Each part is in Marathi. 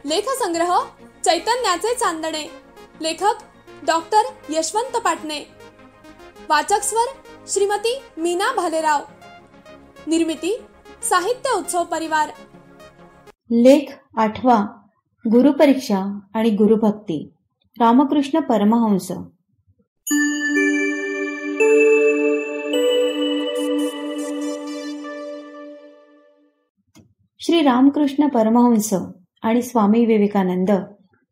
लेखसंग्रह चैतन्याचे चांदणे. लेखक डॉक्टर यशवंत पाटणे. वाचक स्वर श्रीमती मीना भालेराव. निर्मिती साहित्य उत्सव परिवार. लेख 8. गुरुपरीक्षा आणि गुरुभक्ती. रामकृष्ण परमहंस. श्री रामकृष्ण परमहंस आणि स्वामी विवेकानंद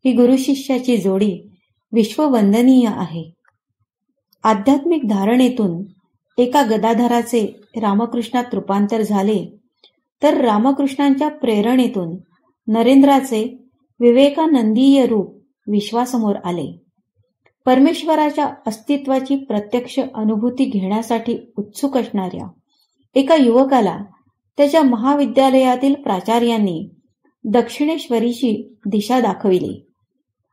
ही गुरुशिष्याची जोडी विश्ववंदनीय आहे. आध्यात्मिक धारणेतून एका गदाधराचे रामकृष्णात रूपांतर झाले, तर रामकृष्णांच्या प्रेरणेतून नरेंद्राचे विवेकानंदीय रूप विश्वासमोर आले. परमेश्वराच्या अस्तित्वाची प्रत्यक्ष अनुभूती घेण्यासाठी उत्सुक असणाऱ्या एका युवकाला त्याच्या महाविद्यालयातील प्राचार्यांनी दक्षिणेश्वरीची दिशा दाखविली.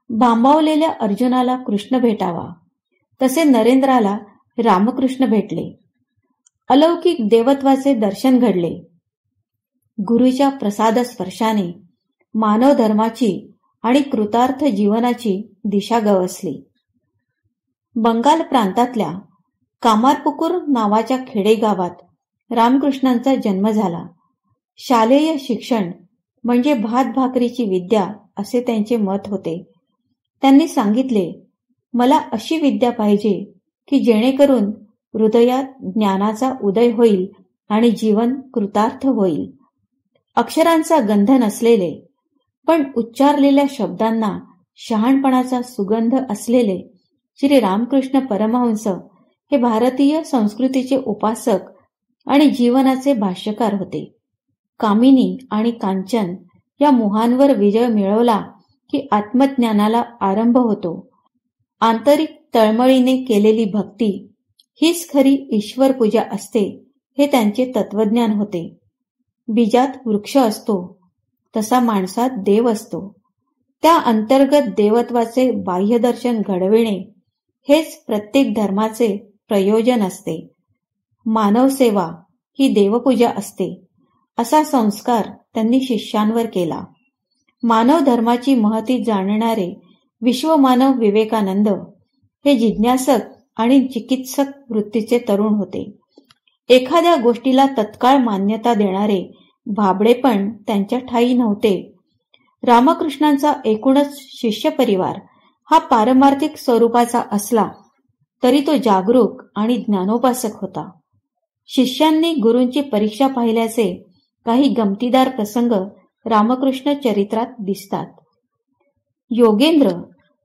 भांबावलेल्या अर्जुनाला कृष्ण भेटावा, तसे नरेंद्राला रामकृष्ण भेटले. अलौकिक देवत्वाचे दर्शन घडले. गुरुच्या प्रसाद स्पर्शाने मानव धर्माची आणि कृतार्थ जीवनाची दिशा गवसली. बंगाल प्रांतातल्या कामारपुकुर नावाच्या खेडेगावात रामकृष्णांचा जन्म झाला. शालेय शिक्षण म्हणजे भात भाकरीची विद्या असे त्यांचे मत होते. त्यांनी सांगितले, मला अशी विद्या पाहिजे की जेणेकरून हृदयात ज्ञानाचा उदय होईल आणि जीवन कृतार्थ होईल. अक्षरांचा गंध नसलेले पण उच्चारलेल्या शब्दांना शहाणपणाचा सुगंध असलेले श्री रामकृष्ण परमहंस हे भारतीय संस्कृतीचे उपासक आणि जीवनाचे भाष्यकार होते. कामिनी आणि कांचन या मोहांवर विजय मिळवला की आत्मज्ञानाला आरंभ होतो. आंतरिक तळमळीने केलेली भक्ती हीच खरी ईश्वर पूजा असते हे त्यांचे तत्वज्ञान होते. बीजात वृक्ष असतो तसा माणसात देव असतो. त्या अंतर्गत देवत्वाचे बाह्यदर्शन घडविणे हेच प्रत्येक धर्माचे प्रयोजन असते. मानवसेवा ही देवपूजा असते असा संस्कार त्यांनी शिष्यांवर केला. मानव धर्माची महती जाणणारे विश्वमानव विवेकानंद हे जिज्ञासक आणि चिकित्सक वृत्तीचे तरुण होते. एखाद्या गोष्टीला तत्काळ मान्यता देणारे भाबडेपण त्यांच्या ठायी नव्हते. रामकृष्णांचा एकूणच शिष्य परिवार हा पारमार्थिक स्वरूपाचा असला तरी तो जागरूक आणि ज्ञानोपासक होता. शिष्यांनी गुरूंची परीक्षा पाहिल्याचे काही गमतीदार प्रसंग रामकृष्ण चरित्रात दिसतात. योगेंद्र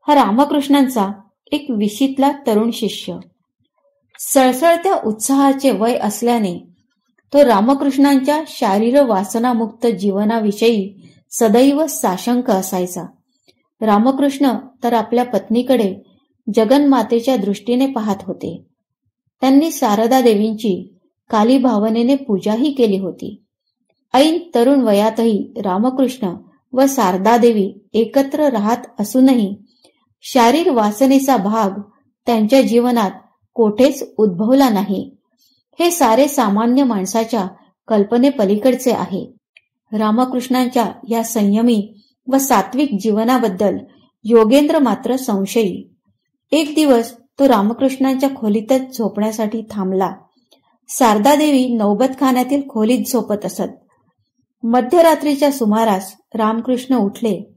हा रामकृष्णांचा एक विशीतला तरुण शिष्य. सळसळत्या उत्साहाचे वय असल्याने तो रामकृष्णांच्या शारीर वासनामुक्त जीवनाविषयी सदैव साशंक असायचा. रामकृष्ण तर आपल्या पत्नीकडे जगन्मातेच्या दृष्टीने पाहत होते. त्यांनी शारदा देवींची काली भावनेने पूजाही केली होती. ऐन तरुण वयातही रामकृष्ण व शारदादेवी एकत्र राहत असूनही शारीर वासनेचा भाग त्यांच्या जीवनात कोठेच उद्भवला नाही. हे सारे सामान्य माणसाच्या कल्पनेपलीकडचे आहे. रामकृष्णांच्या या संयमी व सात्विक जीवनाबद्दल योगेंद्र मात्र संशयी. एक दिवस तो रामकृष्णांच्या खोलीतच झोपण्यासाठी थांबला. शारदादेवी नौबतखान्यातील खोलीत झोपत असत. मध्यरात्रीच्या सुमारास रामकृष्ण उठले.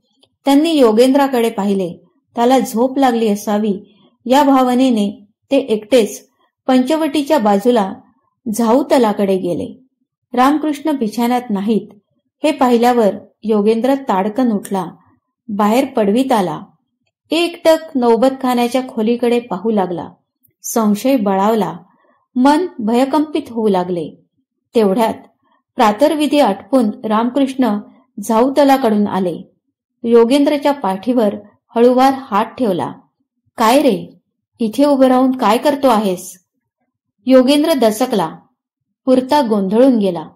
त्यांनी योगेंद्राकडे पाहिले. त्याला झोप लागली असावी या भावनेने ते एकटेच पंचवटीच्या बाजूला झाऊतलाकडे गेले. रामकृष्ण बिछाण्यात नाहीत हे पाहिल्यावर योगेंद्र ताडकन उठला. बाहेर पडवीत आला. एकटक नौबतखान्याच्या खोलीकडे पाहू लागला. संशय बळावला. मन भयकंपित होऊ लागले. तेवढ्यात प्रातर्विधी आटपून रामकृष्ण झाऊतलाकडून आले. योगेंद्रच्या पाठीवर हळूवार हात ठेवला. काय रे, इथे उभं राहून काय करतो आहेस? योगेंद्र दचकला. पुरता गोंधळून गेला.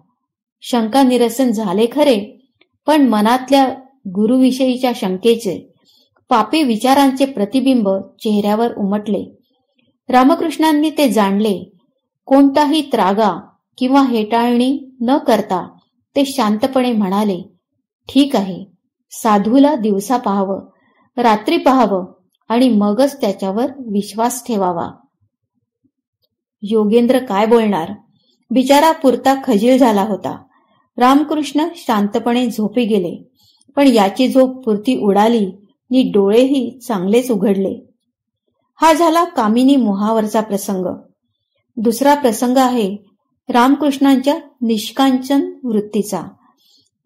शंका निरसन झाले खरे, पण मनातल्या गुरुविषयीच्या शंकेचे पापी विचारांचे प्रतिबिंब चेहऱ्यावर उमटले. रामकृष्णांनी ते जाणले. कोणताही त्रागा किंवा हेटाळणी न करता ते शांतपणे म्हणाले, ठीक आहे, साधूला दिवसा पाहावं, रात्री पाहावं आणि मगच त्याच्यावर विश्वास ठेवावा. योगेंद्र काय बोलणार? बिचारा पुरता खजील झाला होता. रामकृष्ण शांतपणे झोपी गेले, पण याची झोप पुरती उडाली नि डोळेही चांगलेच उघडले. हा झाला कामिनी मोहावरचा प्रसंग. दुसरा प्रसंग आहे रामकृष्णांच्या निष्कांचन वृत्तीचा.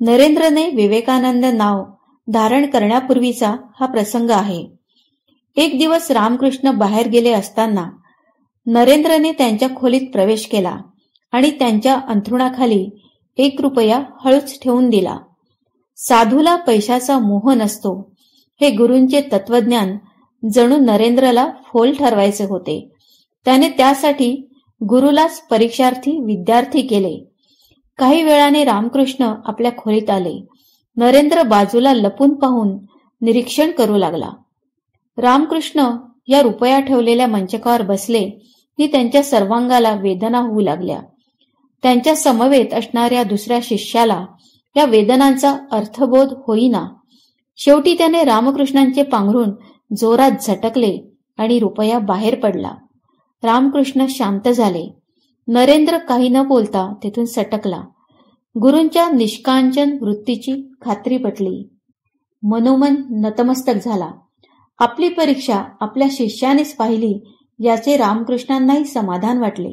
नरेंद्रने विवेकानंद नाव धारण करण्यापूर्वीचा हा प्रसंग आहे. एक दिवस रामकृष्ण बाहेर गेले असताना नरेंद्रने त्यांच्या खोलीत प्रवेश केला आणि त्यांच्या अंथरुणाखाली 1 रुपया हळूच ठेवून दिला. साधूला पैशाचा मोह नसतो हे गुरूंचे तत्वज्ञान जणू नरेंद्रला फोल ठरवायचे होते. त्याने त्यासाठी गुरुलाच परीक्षार्थी विद्यार्थी केले. काही वेळाने रामकृष्ण आपल्या खोलीत आले. नरेंद्र बाजूला लपून पाहून निरीक्षण करू लागला. रामकृष्ण या रुपया ठेवलेल्या मंचकावर बसले की त्यांच्या सर्वांगाला वेदना होऊ लागल्या. त्यांच्या समवेत असणाऱ्या दुसऱ्या शिष्याला या वेदनांचा अर्थबोध होईना. शेवटी त्याने रामकृष्णांचे पांघरून जोरात झटकले आणि रुपया बाहेर पडला. रामकृष्ण शांत झाले. नरेंद्र काही न बोलता तेथून सटकला. गुरूंच्या निष्कांचन वृत्तीची खात्री पटली. मनोमन नतमस्तक झाला. आपली परीक्षा आपल्या शिष्यानेच पाहिली याचे रामकृष्णांनाही समाधान वाटले.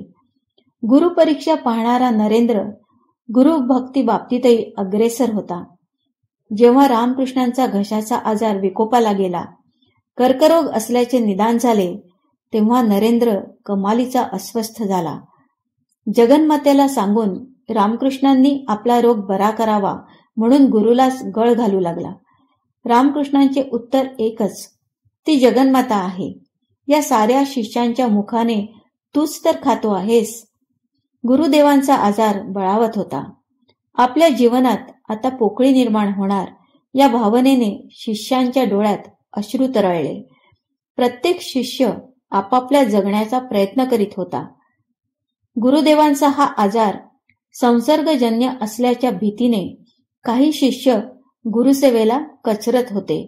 गुरुपरीक्षा पाहणारा नरेंद्र गुरुभक्ती बाबतीतही अग्रेसर होता. जेव्हा रामकृष्णांचा घशाचा आजार विकोपाला गेला, कर्करोग असल्याचे निदान झाले, तेव्हा नरेंद्र कमालीचा अस्वस्थ झाला. जगन्मातेला सांगून रामकृष्णांनी आपला रोग बरा करावा म्हणून गुरुलाच गळ घालू लागला. रामकृष्णांचे उत्तर एकच, ती जगन्माता आहे. या साऱ्या शिष्यांच्या मुखाने तूच तर खातो आहेस. गुरुदेवांचा आजार बळावत होता. आपल्या जीवनात आता पोकळी निर्माण होणार या भावनेने शिष्यांच्या डोळ्यात अश्रू तरळले. प्रत्येक शिष्य आपापल्या जगण्याचा प्रयत्न करीत होता. गुरुदेवांचा हा आजार संसर्गजन्य असल्याच्या भीतीने काही शिष्य गुरुसेवेला कचरत होते.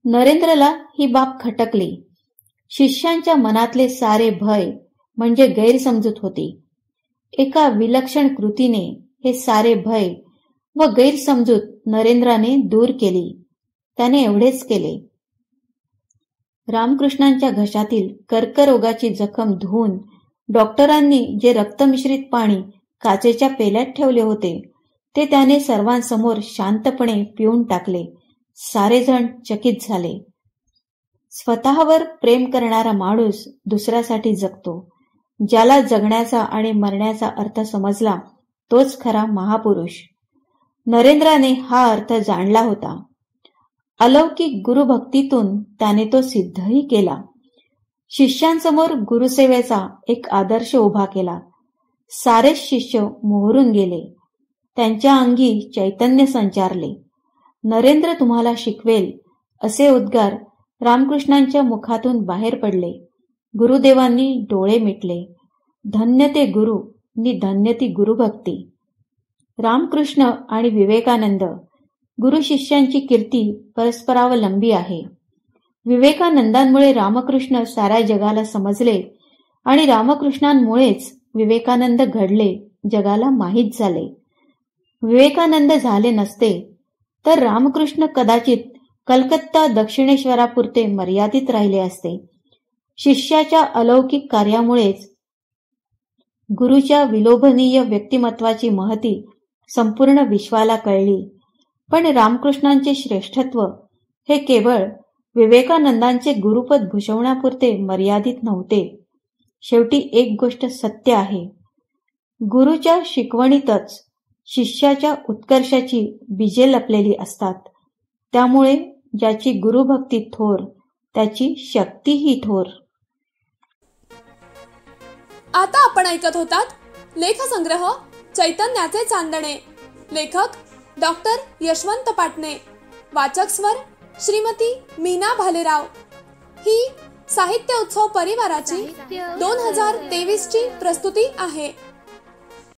नरेंद्रला ही बाब खटकली. शिष्यांच्या मनातले सारे भय म्हणजे गैरसमजूत होती. एका विलक्षण कृतीने हे सारे भय व गैरसमजूत नरेंद्राने दूर केली. त्याने एवढेच केले. रामकृष्णांच्या घशातील कर्करोगाची जखम धुवून डॉक्टरांनी जे रक्तमिश्रित पाणी काचेच्या पेल्यात ठेवले होते ते त्याने सर्वांसमोर शांतपणे पिऊन टाकले. सारेजण चकित झाले. स्वतःवर प्रेम करणारा माणूस दुसऱ्यासाठी जगतो. ज्याला जगण्याचा आणि मरण्याचा अर्थ समजला तोच खरा महापुरुष. नरेंद्राने हा अर्थ जाणला होता. अलौकिक गुरुभक्तीतून त्याने तो सिद्धही केला. शिष्यांसमोर गुरुसेवेचा एक आदर्श उभा केला. सारेच शिष्य मोहरून गेले. त्यांच्या अंगी चैतन्य संचारले. नरेंद्र तुम्हाला शिकवेल असे उद्गार रामकृष्णांच्या मुखातून बाहेर पडले. गुरुदेवांनी डोळे मिटले. धन्य ते गुरु नि धन्य ती गुरुभक्ती. रामकृष्ण आणि विवेकानंद गुरु शिष्यांची कीर्ती परस्परावलंबी आहे. विवेकानंदांमुळे रामकृष्ण साऱ्या जगाला समजले आणि रामकृष्णांमुळेच विवेकानंद घडले, जगाला माहीत झाले. विवेकानंद झाले नसते तर रामकृष्ण कदाचित कलकत्ता दक्षिणेश्वरापुरते मर्यादित राहिले असते. शिष्याच्या अलौकिक कार्यामुळेच गुरुच्या विलोभनीय व्यक्तिमत्वाची महती संपूर्ण विश्वाला कळली. पण रामकृष्णांचे श्रेष्ठत्व हे केवळ विवेकानंदांचे गुरुपद भूषवण्यापुरते मर्यादित नव्हते. शेवटी एक गोष्ट सत्य आहे, गुरुच्या शिकवणीतच शिष्याच्या उत्कर्षाची बीजे लपलेली असतात. त्यामुळे ज्याची गुरुभक्ती थोर त्याची शक्तीही थोर. आता आपण ऐकत होतात लेखसंग्रह चैतन्याचे चांदणे. लेखक डॉक्टर यशवंत पाटणे. वाचक स्वर श्रीमती मीना भालेराव. ही साहित्य उत्सव परिवाराची 2023 ची प्रस्तुती आहे.